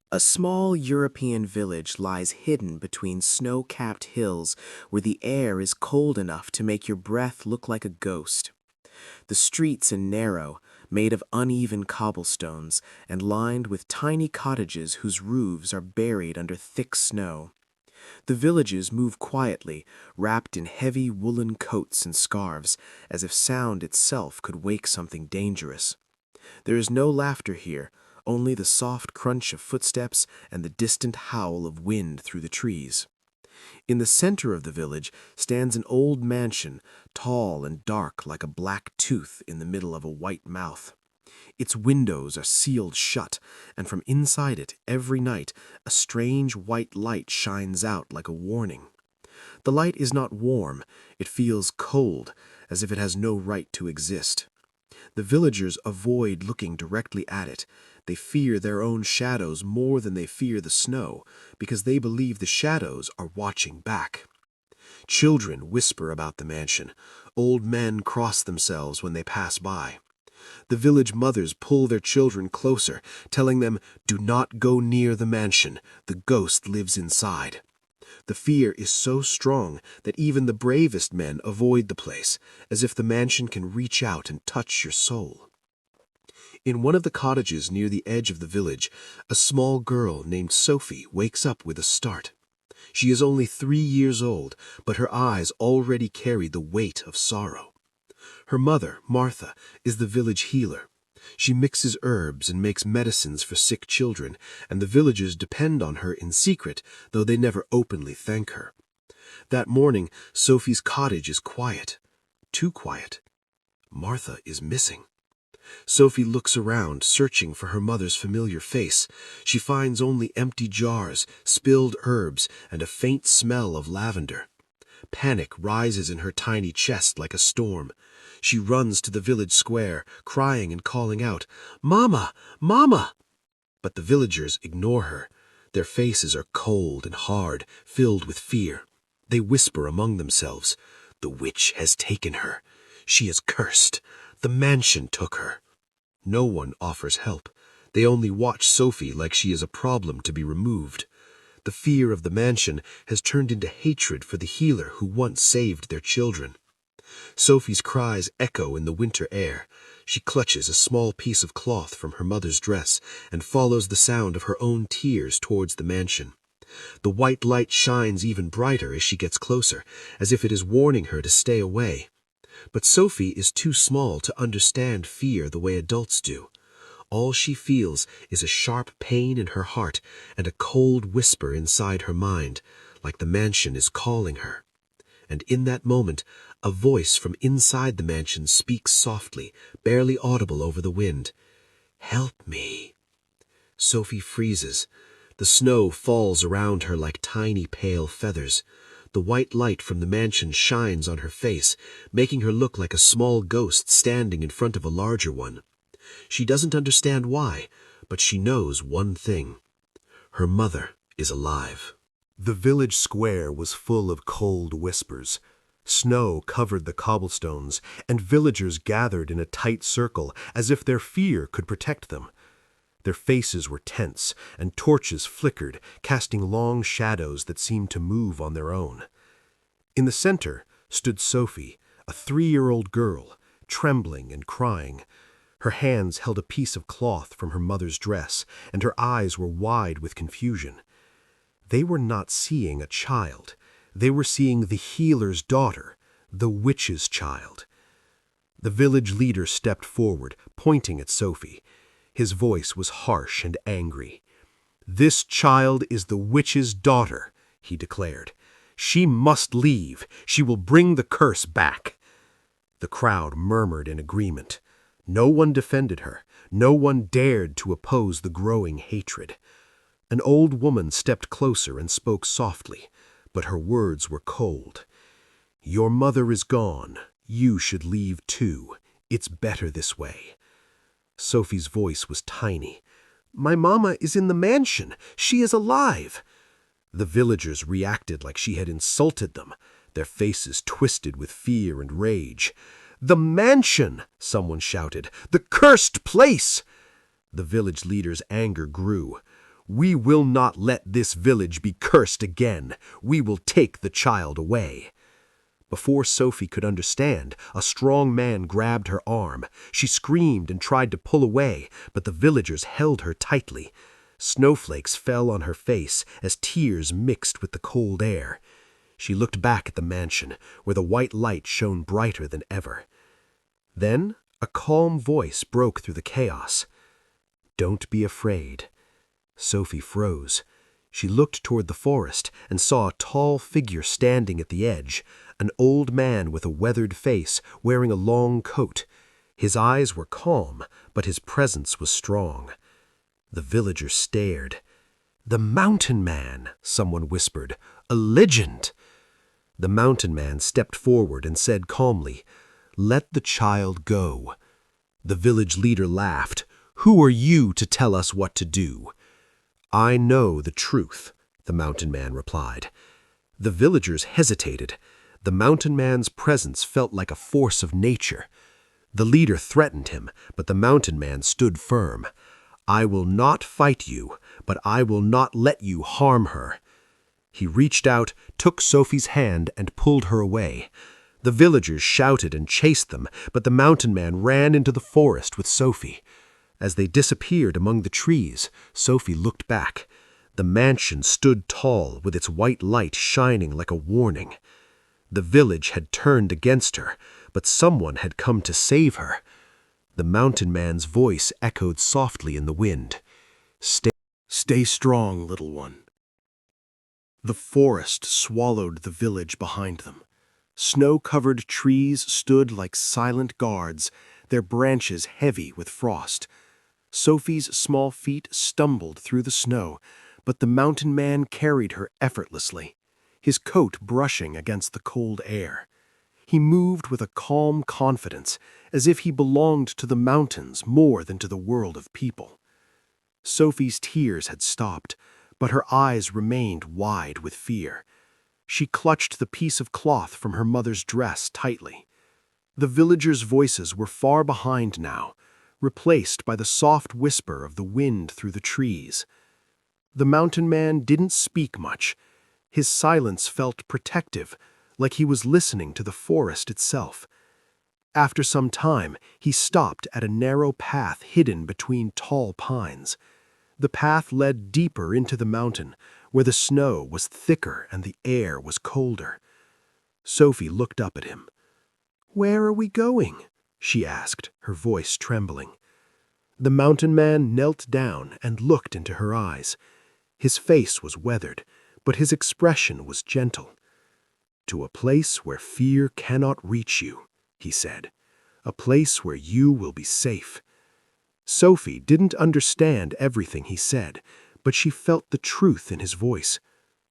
A small European village lies hidden between snow-capped hills where the air is cold enough to make your breath look like a ghost. The streets are narrow, made of uneven cobblestones, and lined with tiny cottages whose roofs are buried under thick snow. The villagers move quietly, wrapped in heavy woolen coats and scarves, as if sound itself could wake something dangerous. There is no laughter here, only the soft crunch of footsteps and the distant howl of wind through the trees. In the center of the village stands an old mansion, tall and dark like a black tooth in the middle of a white mouth. Its windows are sealed shut, and from inside it, every night, a strange white light shines out like a warning. The light is not warm, it feels cold, as if it has no right to exist. The villagers avoid looking directly at it. They fear their own shadows more than they fear the snow, because they believe the shadows are watching back. Children whisper about the mansion. Old men cross themselves when they pass by. The village mothers pull their children closer, telling them, "Do not go near the mansion. The ghost lives inside." The fear is so strong that even the bravest men avoid the place, as if the mansion can reach out and touch your soul. In one of the cottages near the edge of the village, a small girl named Sophie wakes up with a start. She is only 3 years old, but her eyes already carry the weight of sorrow. Her mother, Martha, is the village healer. She mixes herbs and makes medicines for sick children, and the villagers depend on her in secret, though they never openly thank her. That morning, Sophie's cottage is quiet. Too quiet. Martha is missing. Sophie looks around, searching for her mother's familiar face. She finds only empty jars, spilled herbs, and a faint smell of lavender. Panic rises in her tiny chest like a storm. She runs to the village square, crying and calling out, "Mama! Mama!" But the villagers ignore her. Their faces are cold and hard, filled with fear. They whisper among themselves, "The witch has taken her. She is cursed. The mansion took her." No one offers help. They only watch Sophie like she is a problem to be removed. The fear of the mansion has turned into hatred for the healer who once saved their children. Sophie's cries echo in the winter air. She clutches a small piece of cloth from her mother's dress and follows the sound of her own tears towards the mansion. The white light shines even brighter as she gets closer, as if it is warning her to stay away. But Sophie is too small to understand fear the way adults do. All she feels is a sharp pain in her heart and a cold whisper inside her mind, like the mansion is calling her. And in that moment, a voice from inside the mansion speaks softly, barely audible over the wind. "Help me." Sophie freezes. The snow falls around her like tiny pale feathers. The white light from the mansion shines on her face, making her look like a small ghost standing in front of a larger one. She doesn't understand why, but she knows one thing. Her mother is alive. The village square was full of cold whispers. Snow covered the cobblestones, and villagers gathered in a tight circle as if their fear could protect them. Their faces were tense, and torches flickered, casting long shadows that seemed to move on their own. In the center stood Sophie, a 3-year-old girl, trembling and crying. Her hands held a piece of cloth from her mother's dress, and her eyes were wide with confusion. They were not seeing a child. They were seeing the healer's daughter, the witch's child. The village leader stepped forward, pointing at Sophie. His voice was harsh and angry. "This child is the witch's daughter," he declared. "She must leave. She will bring the curse back." The crowd murmured in agreement. No one defended her. No one dared to oppose the growing hatred. An old woman stepped closer and spoke softly, but her words were cold. "Your mother is gone. You should leave too. It's better this way." Sophie's voice was tiny. "My mama is in the mansion. She is alive." The villagers reacted like she had insulted them, their faces twisted with fear and rage. "The mansion!" someone shouted. "The cursed place!" The village leader's anger grew. "We will not let this village be cursed again. We will take the child away." Before Sophie could understand, a strong man grabbed her arm. She screamed and tried to pull away, but the villagers held her tightly. Snowflakes fell on her face as tears mixed with the cold air. She looked back at the mansion, where the white light shone brighter than ever. Then a calm voice broke through the chaos. "Don't be afraid." Sophie froze. She looked toward the forest and saw a tall figure standing at the edge, an old man with a weathered face wearing a long coat. His eyes were calm, but his presence was strong. The villagers stared. "The Mountain Man," someone whispered. "A legend." The Mountain Man stepped forward and said calmly, "Let the child go." The village leader laughed. "Who are you to tell us what to do?" "I know the truth," the Mountain Man replied. The villagers hesitated. The Mountain Man's presence felt like a force of nature. The leader threatened him, but the Mountain Man stood firm. "I will not fight you, but I will not let you harm her." He reached out, took Sophie's hand, and pulled her away. The villagers shouted and chased them, but the Mountain Man ran into the forest with Sophie. As they disappeared among the trees, Sophie looked back. The mansion stood tall, with its white light shining like a warning. The village had turned against her, but someone had come to save her. The Mountain Man's voice echoed softly in the wind. Stay strong, little one." The forest swallowed the village behind them. Snow-covered trees stood like silent guards, their branches heavy with frost. Sophie's small feet stumbled through the snow, but the Mountain Man carried her effortlessly, his coat brushing against the cold air. He moved with a calm confidence, as if he belonged to the mountains more than to the world of people. Sophie's tears had stopped, but her eyes remained wide with fear. She clutched the piece of cloth from her mother's dress tightly. The villagers' voices were far behind now, replaced by the soft whisper of the wind through the trees. The Mountain Man didn't speak much. His silence felt protective, like he was listening to the forest itself. After some time, he stopped at a narrow path hidden between tall pines. The path led deeper into the mountain, where the snow was thicker and the air was colder. Sophie looked up at him. "Where are we going?" she asked, her voice trembling. The Mountain Man knelt down and looked into her eyes. His face was weathered, but his expression was gentle. "To a place where fear cannot reach you," he said. "A place where you will be safe." Sophie didn't understand everything he said, but she felt the truth in his voice.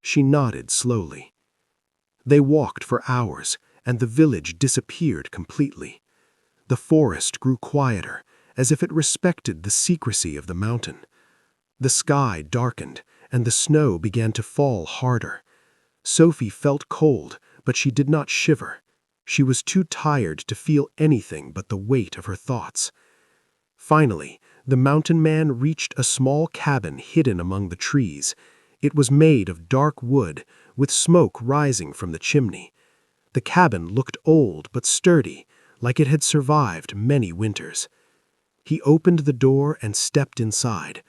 She nodded slowly. They walked for hours, and the village disappeared completely. The forest grew quieter, as if it respected the secrecy of the mountain. The sky darkened, and the snow began to fall harder. Sophie felt cold, but she did not shiver. She was too tired to feel anything but the weight of her thoughts. Finally, the Mountain Man reached a small cabin hidden among the trees. It was made of dark wood, with smoke rising from the chimney. The cabin looked old but sturdy, like it had survived many winters. He opened the door and stepped inside.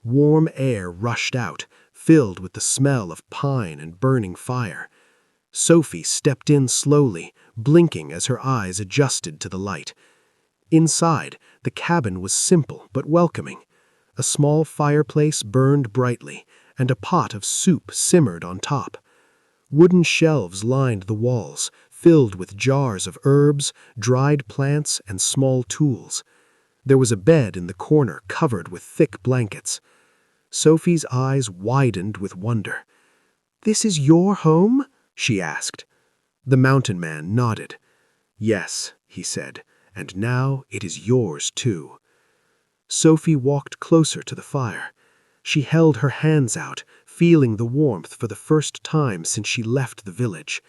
Warm air rushed out, filled with the smell of pine and burning fire. Sophie stepped in slowly, blinking as her eyes adjusted to the light. Inside, the cabin was simple but welcoming. A small fireplace burned brightly, and a pot of soup simmered on top. Wooden shelves lined the walls, filled with jars of herbs, dried plants, and small tools. There was a bed in the corner covered with thick blankets. Sophie's eyes widened with wonder. "This is your home?" she asked. The Mountain Man nodded. "Yes," he said, "and now it is yours too." Sophie walked closer to the fire. She held her hands out, feeling the warmth for the first time since she left the village.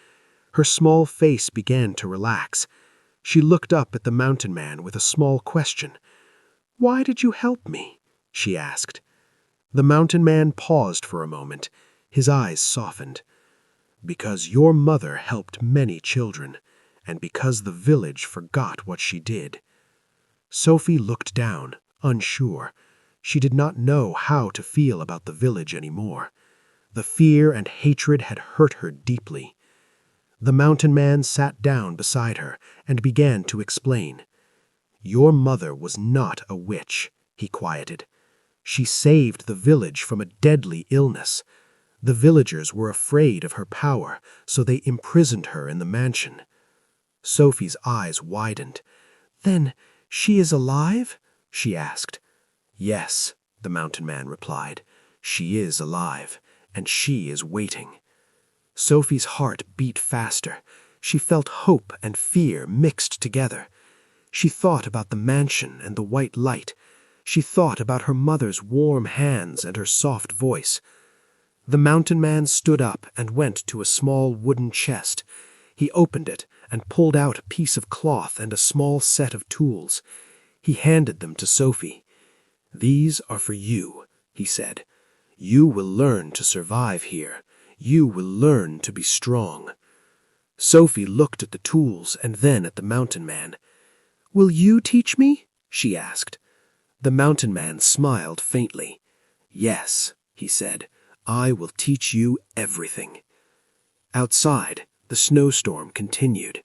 Her small face began to relax. She looked up at the Mountain Man with a small question. "Why did you help me?" she asked. The mountain man paused for a moment. His eyes softened. "Because your mother helped many children, and because the village forgot what she did." Sophie looked down, unsure. She did not know how to feel about the village anymore. The fear and hatred had hurt her deeply. The mountain man sat down beside her and began to explain. "Your mother was not a witch," he quieted. "She saved the village from a deadly illness. The villagers were afraid of her power, so they imprisoned her in the mansion." Sophie's eyes widened. "Then she is alive?" she asked. "Yes," the mountain man replied. "She is alive, and she is waiting." Sophie's heart beat faster. She felt hope and fear mixed together. She thought about the mansion and the white light. She thought about her mother's warm hands and her soft voice. The mountain man stood up and went to a small wooden chest. He opened it and pulled out a piece of cloth and a small set of tools. He handed them to Sophie. "These are for you," he said. "You will learn to survive here. You will learn to be strong." Sophie looked at the tools and then at the mountain man. "Will you teach me?" she asked. The mountain man smiled faintly. "Yes," he said, "I will teach you everything." Outside, the snowstorm continued,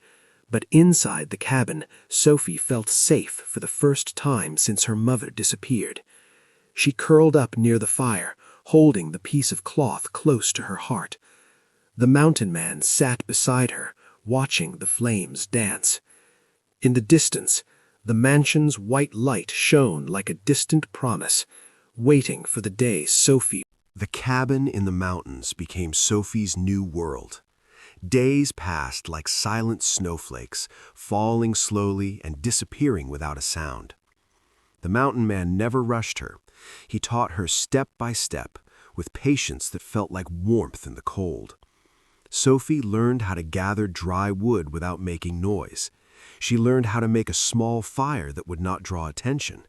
but inside the cabin, Sophie felt safe for the first time since her mother disappeared. She curled up near the fire, holding the piece of cloth close to her heart. The mountain man sat beside her, watching the flames dance. In the distance, the mansion's white light shone like a distant promise, waiting for the day Sophie. The cabin in the mountains became Sophie's new world. Days passed like silent snowflakes, falling slowly and disappearing without a sound. The mountain man never rushed her. He taught her step by step, with patience that felt like warmth in the cold. Sophie learned how to gather dry wood without making noise. She learned how to make a small fire that would not draw attention.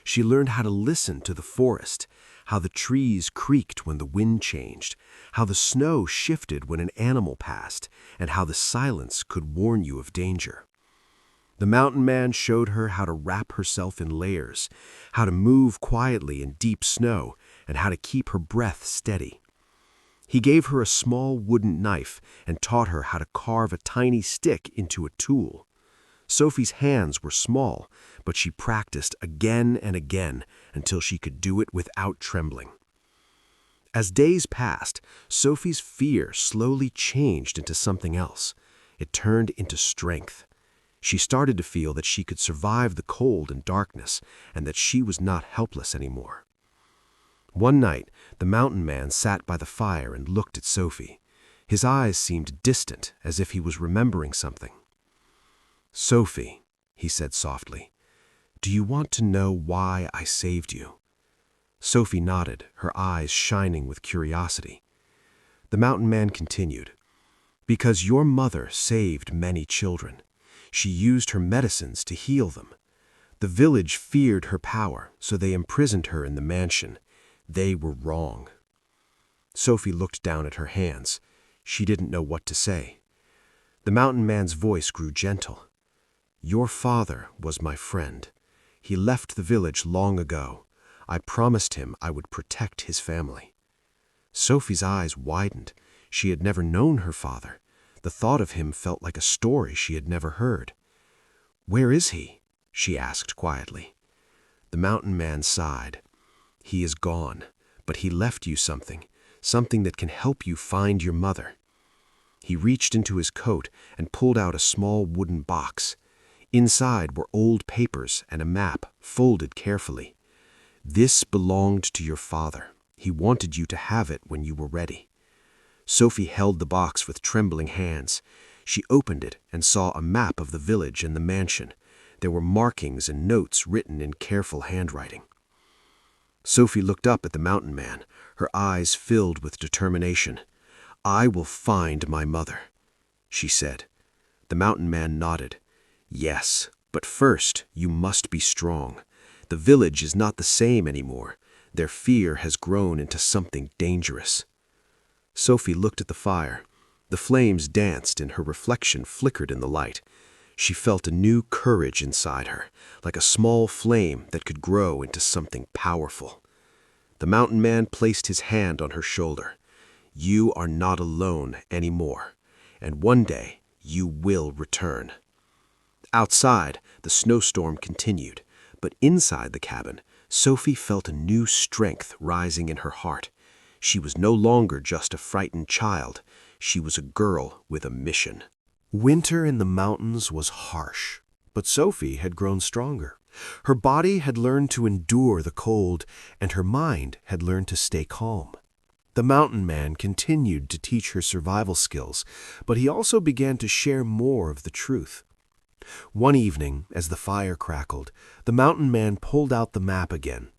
She learned how to listen to the forest, how the trees creaked when the wind changed, how the snow shifted when an animal passed, and how the silence could warn you of danger. The mountain man showed her how to wrap herself in layers, how to move quietly in deep snow, and how to keep her breath steady. He gave her a small wooden knife and taught her how to carve a tiny stick into a tool. Sophie's hands were small, but she practiced again and again until she could do it without trembling. As days passed, Sophie's fear slowly changed into something else. It turned into strength. She started to feel that she could survive the cold and darkness, and that she was not helpless anymore. One night, the mountain man sat by the fire and looked at Sophie. His eyes seemed distant, as if he was remembering something. "Sophie," he said softly, "do you want to know why I saved you?" Sophie nodded, her eyes shining with curiosity. The mountain man continued, "Because your mother saved many children. She used her medicines to heal them. The village feared her power, so they imprisoned her in the mansion. They were wrong." Sophie looked down at her hands. She didn't know what to say. The mountain man's voice grew gentle. "Your father was my friend. He left the village long ago. I promised him I would protect his family." Sophie's eyes widened. She had never known her father. The thought of him felt like a story she had never heard. "Where is he?" she asked quietly. The mountain man sighed. "He is gone, but he left you something that can help you find your mother." He reached into his coat and pulled out a small wooden box. Inside were old papers and a map, folded carefully. "This belonged to your father. He wanted you to have it when you were ready." Sophie held the box with trembling hands. She opened it and saw a map of the village and the mansion. There were markings and notes written in careful handwriting. Sophie looked up at the mountain man, her eyes filled with determination. "I will find my mother," she said. The mountain man nodded. "Yes, but first you must be strong. The village is not the same anymore. Their fear has grown into something dangerous. Sophie looked at the fire. The flames danced and her reflection flickered in the light. She felt a new courage inside her, like a small flame that could grow into something powerful. The mountain man placed his hand on her shoulder. You are not alone anymore, and one day you will return. Outside, the snowstorm continued, but inside the cabin, Sophie felt a new strength rising in her heart. She was no longer just a frightened child. She was a girl with a mission. Winter in the mountains was harsh, but Sophie had grown stronger. Her body had learned to endure the cold, and her mind had learned to stay calm. The mountain man continued to teach her survival skills, but he also began to share more of the truth. One evening, as the fire crackled, the mountain man pulled out the map again.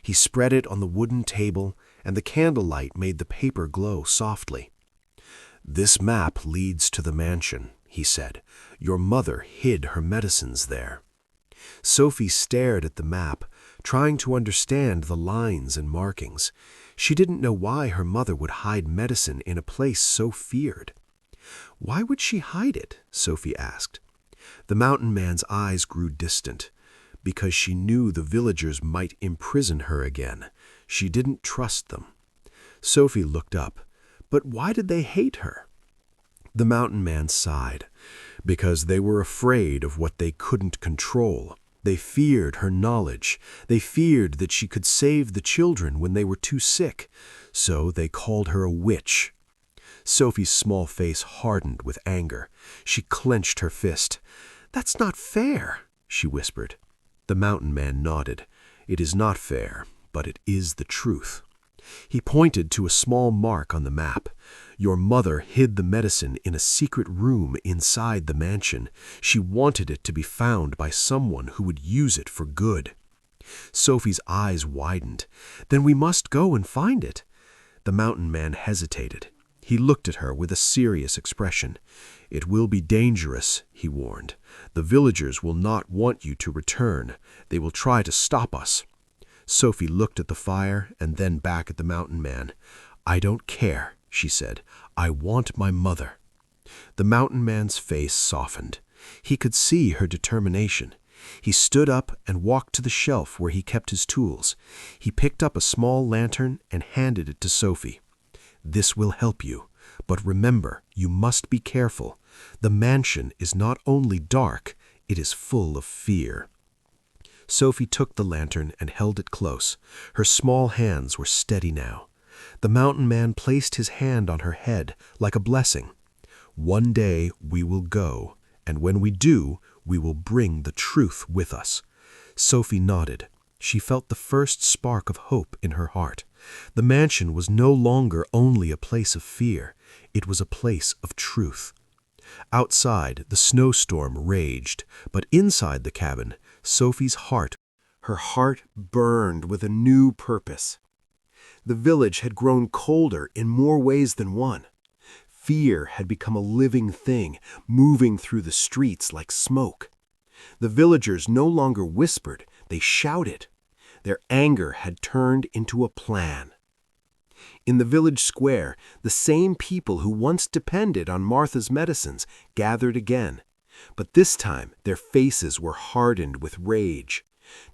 He spread it on the wooden table, and the candlelight made the paper glow softly. "This map leads to the mansion," he said. "Your mother hid her medicines there." Sophie stared at the map, trying to understand the lines and markings. She didn't know why her mother would hide medicine in a place so feared. "Why would she hide it?" Sophie asked. The mountain man's eyes grew distant. Because she knew the villagers might imprison her again. She didn't trust them. Sophie looked up. But why did they hate her? The mountain man sighed. Because they were afraid of what they couldn't control. They feared her knowledge. They feared that she could save the children when they were too sick. So they called her a witch. Sophie's small face hardened with anger. She clenched her fist. "That's not fair," she whispered. The mountain man nodded. "It is not fair, but it is the truth." He pointed to a small mark on the map. "Your mother hid the medicine in a secret room inside the mansion. She wanted it to be found by someone who would use it for good." Sophie's eyes widened. "Then we must go and find it." The mountain man hesitated. He looked at her with a serious expression. "It will be dangerous," he warned. "The villagers will not want you to return. They will try to stop us." Sophie looked at the fire and then back at the mountain man. "I don't care," she said. "I want my mother." The mountain man's face softened. He could see her determination. He stood up and walked to the shelf where he kept his tools. He picked up a small lantern and handed it to Sophie. "This will help you. But remember, you must be careful. The mansion is not only dark, it is full of fear." Sophie took the lantern and held it close. Her small hands were steady now. The mountain man placed his hand on her head like a blessing. "One day we will go, and when we do, we will bring the truth with us." Sophie nodded. She felt the first spark of hope in her heart. The mansion was no longer only a place of fear. It was a place of truth. Outside, the snowstorm raged, but inside the cabin, Sophie's heart, her heart burned with a new purpose. The village had grown colder in more ways than one. Fear had become a living thing, moving through the streets like smoke. The villagers no longer whispered, they shouted. Their anger had turned into a plan. In the village square, the same people who once depended on Martha's medicines gathered again. But this time their faces were hardened with rage.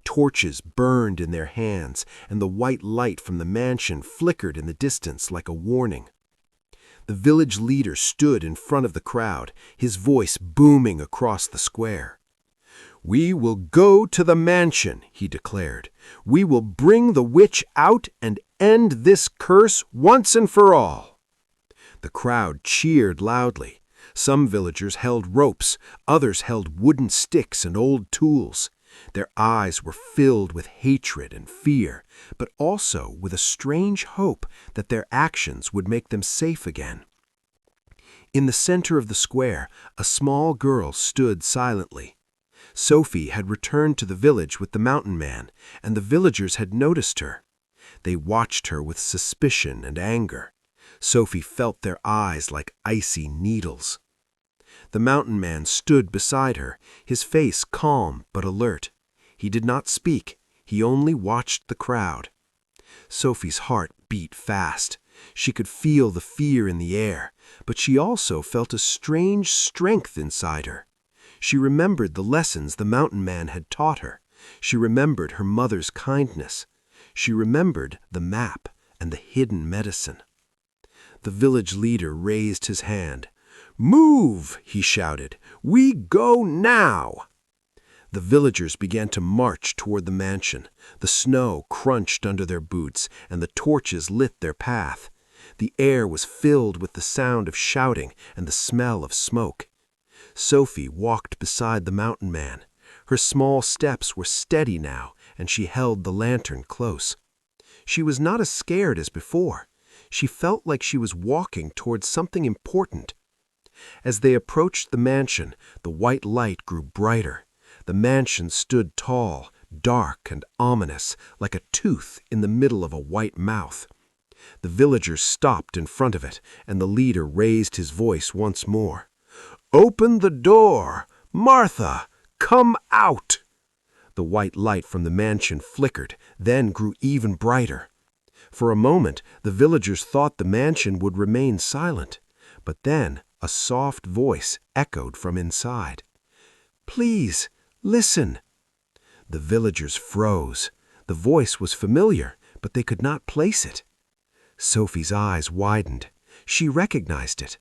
Torches burned in their hands, and the white light from the mansion flickered in the distance like a warning. The village leader stood in front of the crowd, his voice booming across the square. "We will go to the mansion," he declared. "We will bring the witch out and end this curse once and for all." The crowd cheered loudly. Some villagers held ropes, others held wooden sticks and old tools. Their eyes were filled with hatred and fear, but also with a strange hope that their actions would make them safe again. In the center of the square, a small girl stood silently. Sophie had returned to the village with the mountain man, and the villagers had noticed her. They watched her with suspicion and anger. Sophie felt their eyes like icy needles. The mountain man stood beside her, his face calm but alert. He did not speak, he only watched the crowd. Sophie's heart beat fast. She could feel the fear in the air, but she also felt a strange strength inside her. She remembered the lessons the mountain man had taught her. She remembered her mother's kindness. She remembered the map and the hidden medicine. The village leader raised his hand. "Move!" he shouted. "We go now!" The villagers began to march toward the mansion. The snow crunched under their boots, and the torches lit their path. The air was filled with the sound of shouting and the smell of smoke. Sophie walked beside the mountain man. Her small steps were steady now, and she held the lantern close. She was not as scared as before. She felt like she was walking towards something important. As they approached the mansion, the white light grew brighter. The mansion stood tall, dark, and ominous, like a tooth in the middle of a white mouth. The villagers stopped in front of it, and the leader raised his voice once more. "Open the door! Martha, come out!" The white light from the mansion flickered, then grew even brighter. For a moment, the villagers thought the mansion would remain silent, but then a soft voice echoed from inside. "Please, listen." The villagers froze. The voice was familiar, but they could not place it. Sophie's eyes widened. She recognized it.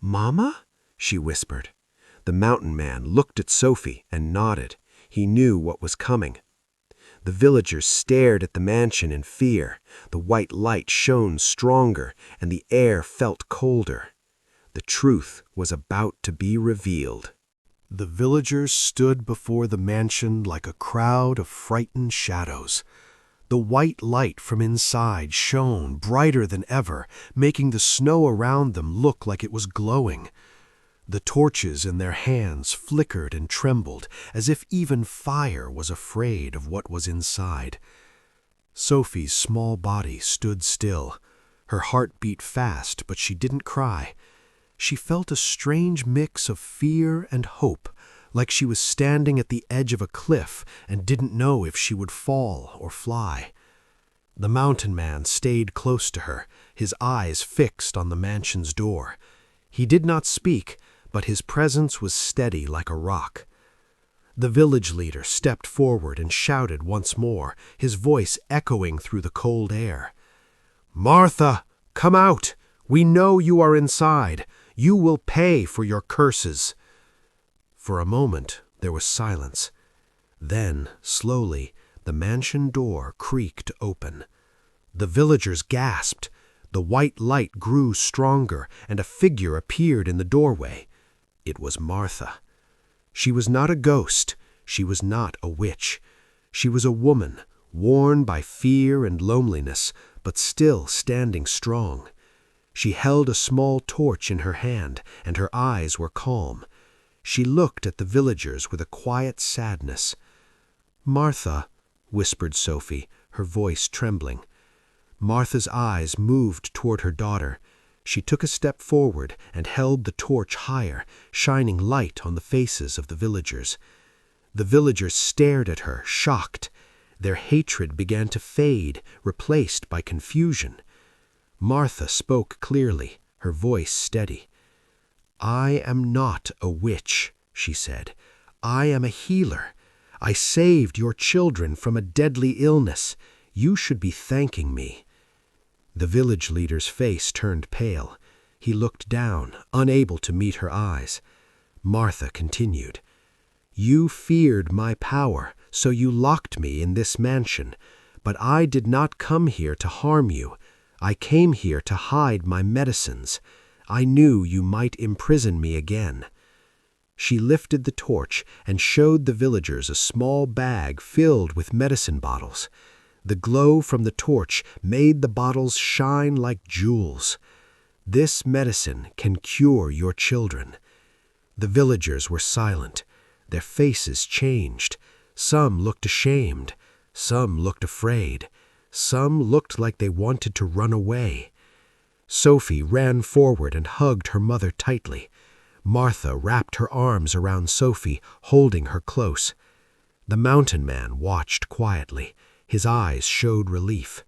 "Mama?" she whispered. The mountain man looked at Sophie and nodded. He knew what was coming. The villagers stared at the mansion in fear. The white light shone stronger, and the air felt colder. The truth was about to be revealed. The villagers stood before the mansion like a crowd of frightened shadows. The white light from inside shone brighter than ever, making the snow around them look like it was glowing. The torches in their hands flickered and trembled, as if even fire was afraid of what was inside. Sophie's small body stood still. Her heart beat fast, but she didn't cry. She felt a strange mix of fear and hope, like she was standing at the edge of a cliff and didn't know if she would fall or fly. The mountain man stayed close to her, his eyes fixed on the mansion's door. He did not speak, but his presence was steady like a rock. The village leader stepped forward and shouted once more, his voice echoing through the cold air. "Martha, come out! We know you are inside. You will pay for your curses." For a moment there was silence. Then, slowly, the mansion door creaked open. The villagers gasped. The white light grew stronger, and a figure appeared in the doorway. It was Martha. She was not a ghost. She was not a witch. She was a woman, worn by fear and loneliness, but still standing strong. She held a small torch in her hand, and her eyes were calm. She looked at the villagers with a quiet sadness. "Martha," whispered Sophie, her voice trembling. Martha's eyes moved toward her daughter. She took a step forward and held the torch higher, shining light on the faces of the villagers. The villagers stared at her, shocked. Their hatred began to fade, replaced by confusion. Martha spoke clearly, her voice steady. "I am not a witch," she said. "I am a healer. I saved your children from a deadly illness. You should be thanking me." The village leader's face turned pale. He looked down, unable to meet her eyes. Martha continued, "You feared my power, so you locked me in this mansion. But I did not come here to harm you. I came here to hide my medicines. I knew you might imprison me again." She lifted the torch and showed the villagers a small bag filled with medicine bottles. The glow from the torch made the bottles shine like jewels. "This medicine can cure your children." The villagers were silent. Their faces changed. Some looked ashamed. Some looked afraid. Some looked like they wanted to run away. Sophie ran forward and hugged her mother tightly. Martha wrapped her arms around Sophie, holding her close. The mountain man watched quietly. His eyes showed relief.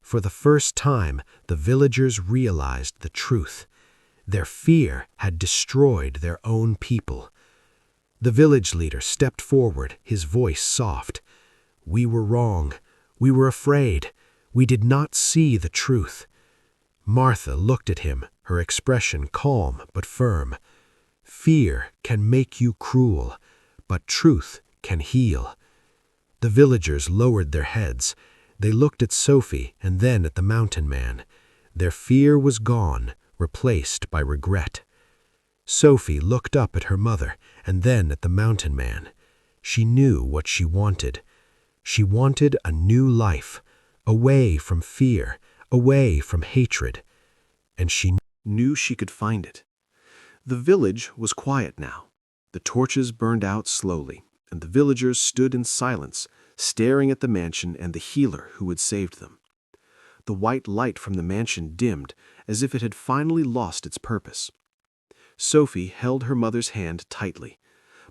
For the first time, the villagers realized the truth. Their fear had destroyed their own people. The village leader stepped forward, his voice soft. "We were wrong. We were afraid. We did not see the truth." Martha looked at him, her expression calm but firm. "Fear can make you cruel, but truth can heal." The villagers lowered their heads. They looked at Sophie and then at the mountain man. Their fear was gone, replaced by regret. Sophie looked up at her mother and then at the mountain man. She knew what she wanted. She wanted a new life, away from fear, away from hatred. And she Knew she could find it. The village was quiet now. The torches burned out slowly, and the villagers stood in silence, staring at the mansion and the healer who had saved them. The white light from the mansion dimmed, as if it had finally lost its purpose. Sophie held her mother's hand tightly.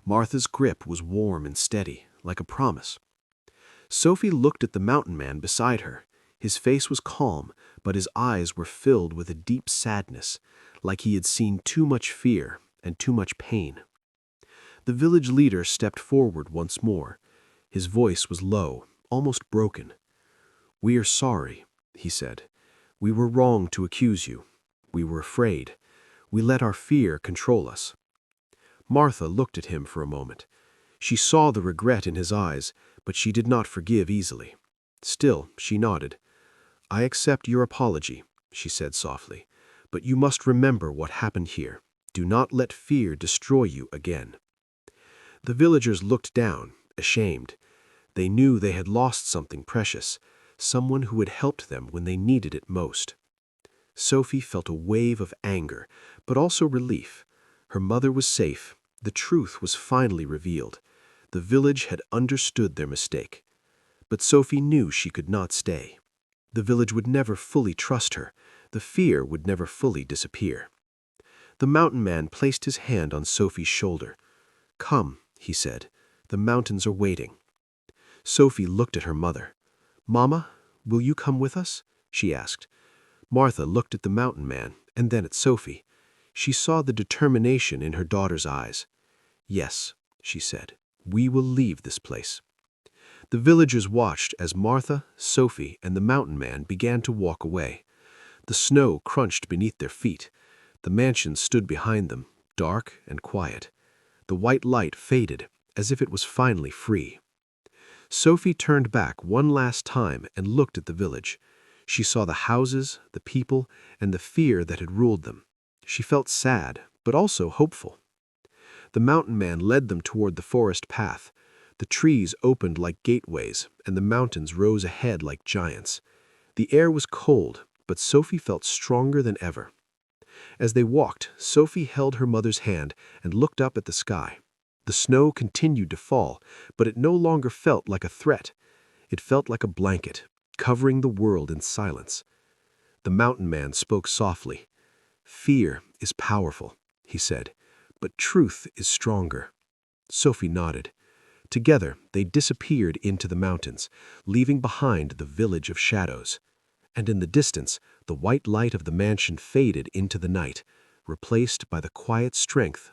Martha's grip was warm and steady, like a promise. Sophie looked at the mountain man beside her. His face was calm, but his eyes were filled with a deep sadness, like he had seen too much fear and too much pain. The village leader stepped forward once more. His voice was low, almost broken. "We are sorry," he said. "We were wrong to accuse you. We were afraid. We let our fear control us." Martha looked at him for a moment. She saw the regret in his eyes, but she did not forgive easily. Still, she nodded. "I accept your apology," she said softly, "but you must remember what happened here. Do not let fear destroy you again." The villagers looked down, ashamed. They knew they had lost something precious, someone who had helped them when they needed it most. Sophie felt a wave of anger, but also relief. Her mother was safe. The truth was finally revealed. The village had understood their mistake. But Sophie knew she could not stay. The village would never fully trust her. The fear would never fully disappear. The mountain man placed his hand on Sophie's shoulder. "Come," he said. "The mountains are waiting." Sophie looked at her mother. "Mama, will you come with us?" she asked. Martha looked at the mountain man and then at Sophie. She saw the determination in her daughter's eyes. "Yes," she said, "we will leave this place." The villagers watched as Martha, Sophie, and the mountain man began to walk away. The snow crunched beneath their feet. The mansion stood behind them, dark and quiet. The white light faded, as if it was finally free. Sophie turned back one last time and looked at the village. She saw the houses, the people, and the fear that had ruled them. She felt sad, but also hopeful. The mountain man led them toward the forest path. The trees opened like gateways, and the mountains rose ahead like giants. The air was cold, but Sophie felt stronger than ever. As they walked, Sophie held her mother's hand and looked up at the sky. The snow continued to fall, but it no longer felt like a threat. It felt like a blanket, covering the world in silence. The mountain man spoke softly. "Fear is powerful," he said, "but truth is stronger." Sophie nodded. Together, they disappeared into the mountains, leaving behind the village of shadows. And in the distance, the white light of the mansion faded into the night, replaced by the quiet strength